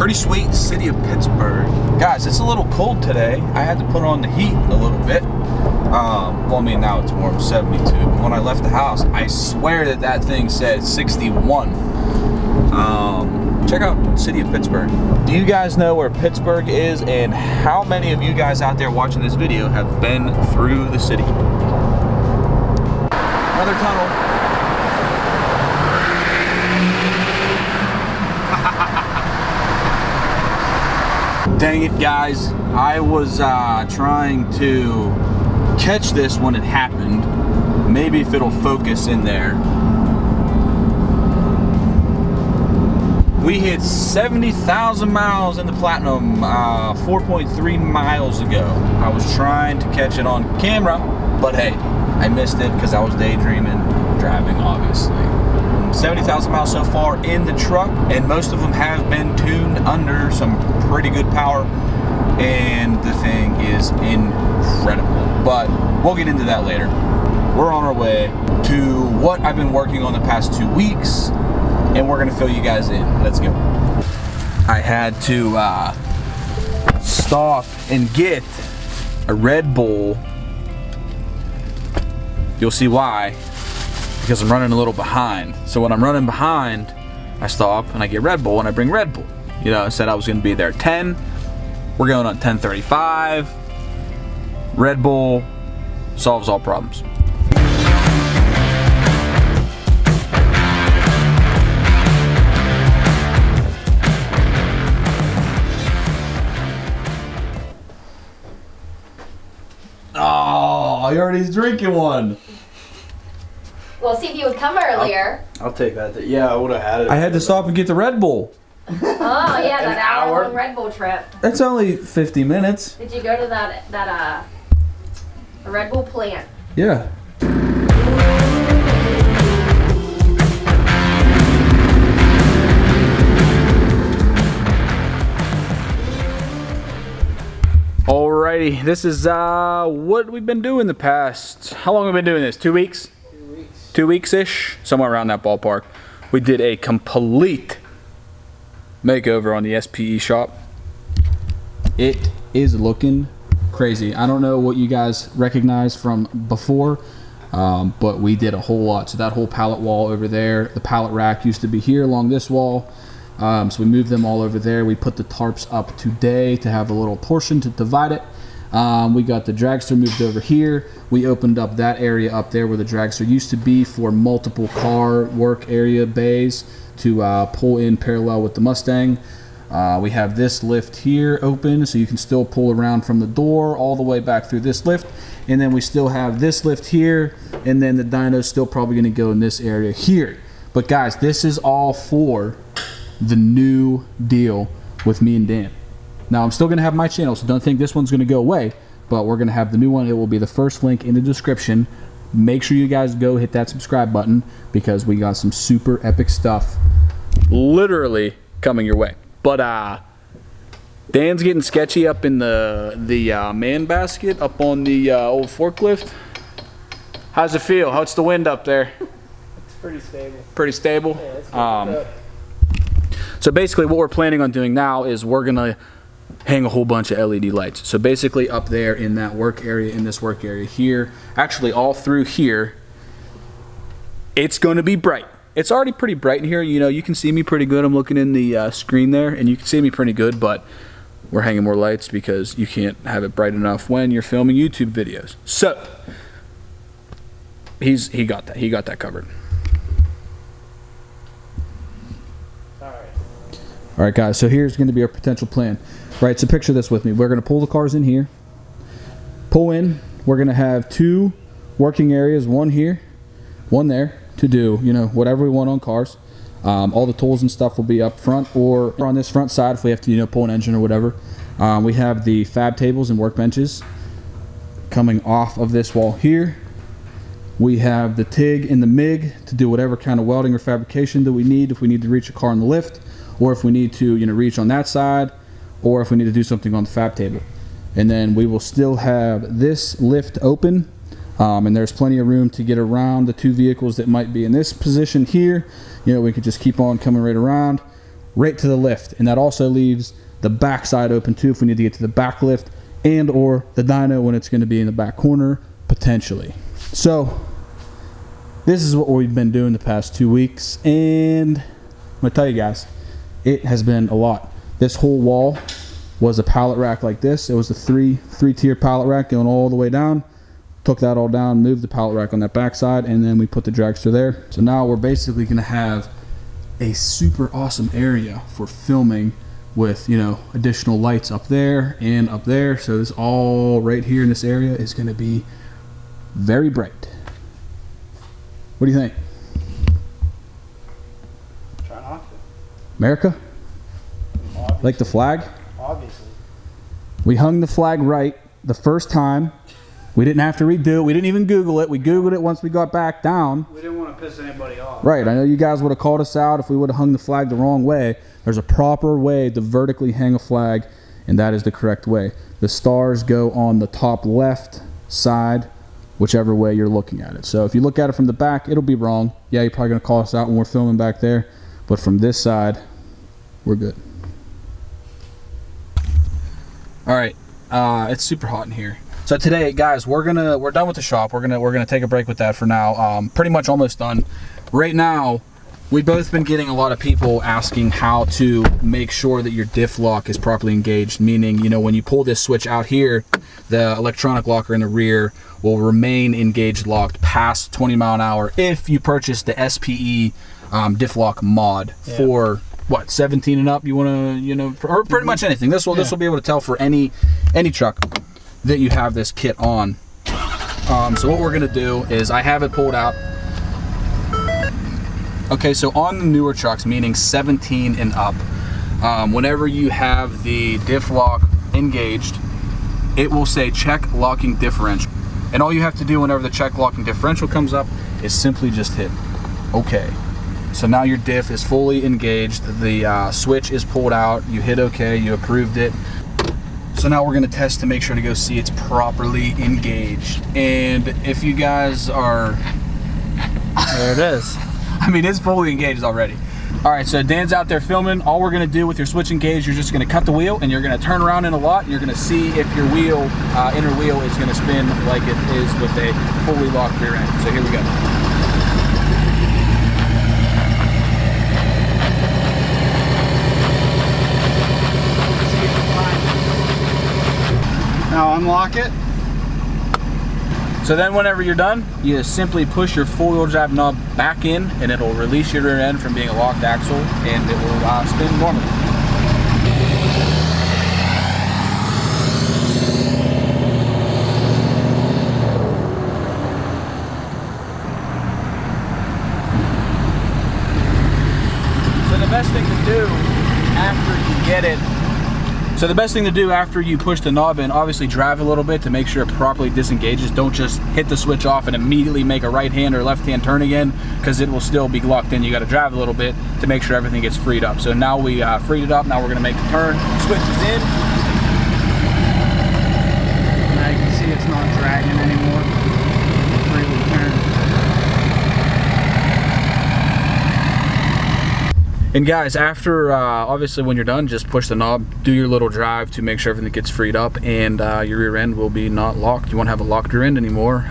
Pretty sweet city of Pittsburgh. Guys, it's a little cold today. I had to put on the heat a little bit. Well, I mean, now it's warm, 72. But when I left the house, I swear that thing said 61. Check out city of Pittsburgh. Do you guys know where Pittsburgh is, and how many of you guys out there watching this video have been through the city? Another tunnel. Dang it, guys. I was trying to catch this when it happened. Maybe if it'll focus in there. We hit 70,000 miles in the Platinum 4.3 miles ago. I was trying to catch it on camera, but hey, I missed it because I was daydreaming, driving obviously. 70,000 miles so far in the truck, and most of them have been tuned under some pretty good power, and the thing is incredible. But we'll get into that later. We're on our way to what I've been working on the past 2 weeks, and we're gonna fill you guys in. Let's go. I had to stop and get a Red Bull. You'll see why, because I'm running a little behind. So when I'm running behind, I stop and I get Red Bull, and I bring Red Bull. You know, I said I was gonna be there at 10. We're going on 10:35. Red Bull solves all problems. Oh, he already drinking one. Well, see if you would come earlier. I'll take that. Yeah, I would have had it. I had to stop and get the Red Bull. Oh, yeah, that hour-long Red Bull trip. That's only 50 minutes. Did you go to that Red Bull plant? Yeah. Alrighty, this is what we've been doing the past. How long have we been doing this? 2 weeks? 2 weeks. 2 weeks-ish, somewhere around that ballpark. We did a complete makeover on the SPE shop. It is looking crazy. I don't know what you guys recognize from before, but we did a whole lot. So that whole pallet wall over there, the pallet rack used to be here along this wall. So we moved them all over there. We put the tarps up today to have a little portion to divide it. We got the dragster moved over here. We opened up that area up there where the dragster used to be for multiple car work area bays to pull in parallel with the Mustang. We have this lift here open, so you can still pull around from the door all the way back through this lift. And then we still have this lift here, and then the dyno's still probably gonna go in this area here. But guys, this is all for the new deal with me and Dan. Now, I'm still gonna have my channel, so don't think this one's gonna go away, but we're gonna have the new one. It will be the first link in the description. Make sure you guys go hit that subscribe button, because we got some super epic stuff literally coming your way. But Dan's getting sketchy up in the man basket up on the old forklift. How's it feel? How's the wind up there? It's pretty stable. Pretty stable? Yeah, it's good. So basically what we're planning on doing now is we're gonna hang a whole bunch of LED lights. So basically up there in that work area, in this work area here, actually all through here, it's gonna be bright. It's already pretty bright in here. You know, you can see me pretty good. I'm looking in the screen there, and you can see me pretty good, but we're hanging more lights because you can't have it bright enough when you're filming YouTube videos. So he got that covered. All right, guys, so here's gonna be our potential plan. Right, so picture this with me. We're gonna pull the cars in here, pull in. We're gonna have 2 working areas, one here, one there, to do, you know, whatever we want on cars. All the tools and stuff will be up front or on this front side if we have to, you know, pull an engine or whatever. We have the fab tables and workbenches coming off of this wall here. We have the TIG and the MIG to do whatever kind of welding or fabrication that we need, if we need to reach a car on the lift, or if we need to, you know, reach on that side, or if we need to do something on the fab table. And then we will still have this lift open, and there's plenty of room to get around the 2 vehicles that might be in this position here. You know, we could just keep on coming right around. right to the lift. And that also leaves the back side open too if we need to get to the back lift and or the dyno when it's going to be in the back corner, potentially. So this is what we've been doing the past 2 weeks, and I'm going to tell you guys, it has been a lot. This whole wall was a pallet rack like this. It was a three-tier pallet rack going all the way down. Took that all down, moved the pallet rack on that back side, and then we put the dragster there. So now we're basically going to have a super awesome area for filming with, you know, additional lights up there and up there. So this all right here in this area is going to be very bright. What do you think? Try not to. America? Obviously. Like the flag? Obviously. We hung the flag right the first time. We didn't have to redo it. We didn't even Google it. We Googled it once we got back down. We didn't want to piss anybody off. Right. I know you guys would have called us out if we would have hung the flag the wrong way. There's a proper way to vertically hang a flag, and that is the correct way. The stars go on the top left side, whichever way you're looking at it. So if you look at it from the back, it'll be wrong. Yeah, you're probably going to call us out when we're filming back there. But from this side, we're good. All right. It's super hot in here. So today, guys, we're done with the shop. We're gonna take a break with that for now. Pretty much almost done. Right now, we've both been getting a lot of people asking how to make sure that your diff lock is properly engaged. Meaning, you know, when you pull this switch out here, the electronic locker in the rear will remain engaged locked past 20 mile an hour if you purchase the SPE diff lock mod for what, 17 and up. You want to, you know, or pretty much anything. This will be able to tell for any truck that you have this kit on. So what we're gonna do is, I have it pulled out. Okay, so on the newer trucks, meaning 17 and up, whenever you have the diff lock engaged, it will say check locking differential. And all you have to do whenever the check locking differential comes up is simply just hit OK. So now your diff is fully engaged, the switch is pulled out, you hit OK, you approved it. So now we're gonna test to make sure to go see it's properly engaged. And if you guys are, there it is. I mean, it's fully engaged already. All right, so Dan's out there filming. All we're gonna do with your switch engaged, you're just gonna cut the wheel and you're gonna turn around in a lot and you're gonna see if your wheel, inner wheel is gonna spin like it is with a fully locked rear end. So here we go. Now unlock it. So then whenever you're done, you simply push your four-wheel drive knob back in and it'll release your rear end from being a locked axle and it will spin normally. So the best thing to do after you get it, after you push the knob in, obviously drive a little bit to make sure it properly disengages. Don't just hit the switch off and immediately make a right hand or left hand turn again, because it will still be locked in. You got to drive a little bit to make sure everything gets freed up. So now we freed it up. Now we're going to make the turn. Switch is in. Now you can see it's not dragging anymore. Freely turn. And guys, after obviously when you're done, just push the knob, do your little drive to make sure everything gets freed up, and your rear end will be not locked. You won't have a locked rear end anymore.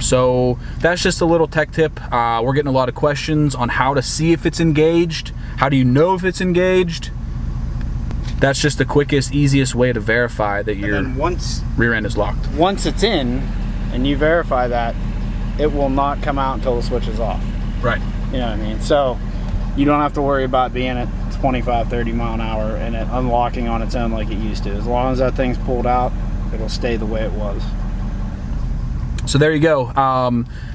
So that's just a little tech tip. We're getting a lot of questions on how to see if it's engaged. How do you know if it's engaged? That's just the quickest, easiest way to verify that your rear end is locked. Once it's in and you verify that, it will not come out until the switch is off. Right. You know what I mean? So you don't have to worry about being at 25, 30 mile an hour and it unlocking on its own like it used to. As long as that thing's pulled out, it'll stay the way it was. So there you go.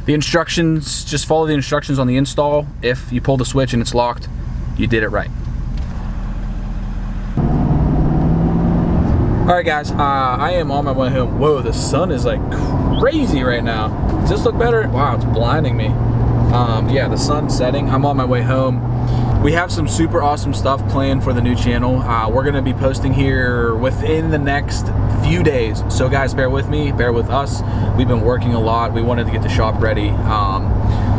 The instructions, just follow the instructions on the install. If you pull the switch and it's locked, you did it right. All right, guys, I am on my way home. Whoa, the sun is like crazy right now. Does this look better? Wow, it's blinding me. Yeah, the sun's setting. I'm on my way home. We have some super awesome stuff planned for the new channel. We're gonna be posting here within the next few days. So guys, bear with me, bear with us. We've been working a lot. We wanted to get the shop ready.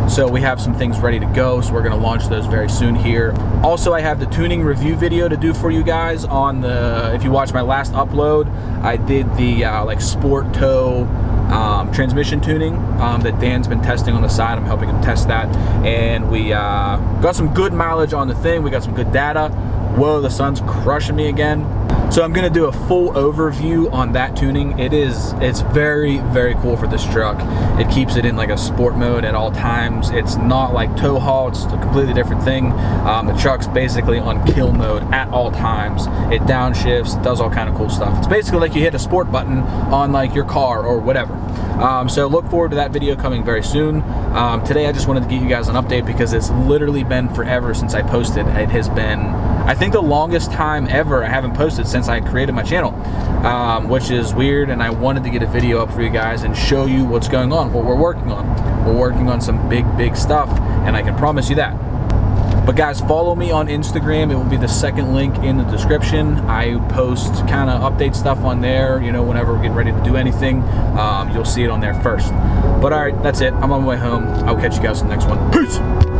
So we have some things ready to go, so we're gonna launch those very soon here. Also, I have the tuning review video to do for you guys on the, if you watch my last upload, I did the like sport tow transmission tuning that Dan's been testing on the side. I'm helping him test that, and we got some good mileage on the thing. We got some good data. Whoa, the sun's crushing me again. So I'm gonna do a full overview on that tuning. It's very, very cool for this truck. It keeps it in like a sport mode at all times. It's not like tow haul, it's a completely different thing. The truck's basically on kill mode at all times. It downshifts, does all kind of cool stuff. It's basically like you hit a sport button on like your car or whatever. So look forward to that video coming very soon. Today I just wanted to give you guys an update because it's literally been forever since I posted. It has been, I think, the longest time ever I haven't posted since I created my channel, which is weird, and I wanted to get a video up for you guys and show you what's going on, what we're working on. We're working on some big stuff, and I can promise you that. But guys, follow me on Instagram. It will be the second link in the description. I post kind of update stuff on there, you know, whenever we're getting ready to do anything. You'll see it on there first. But all right, that's it. I'm on my way home. I'll catch you guys in the next one. Peace!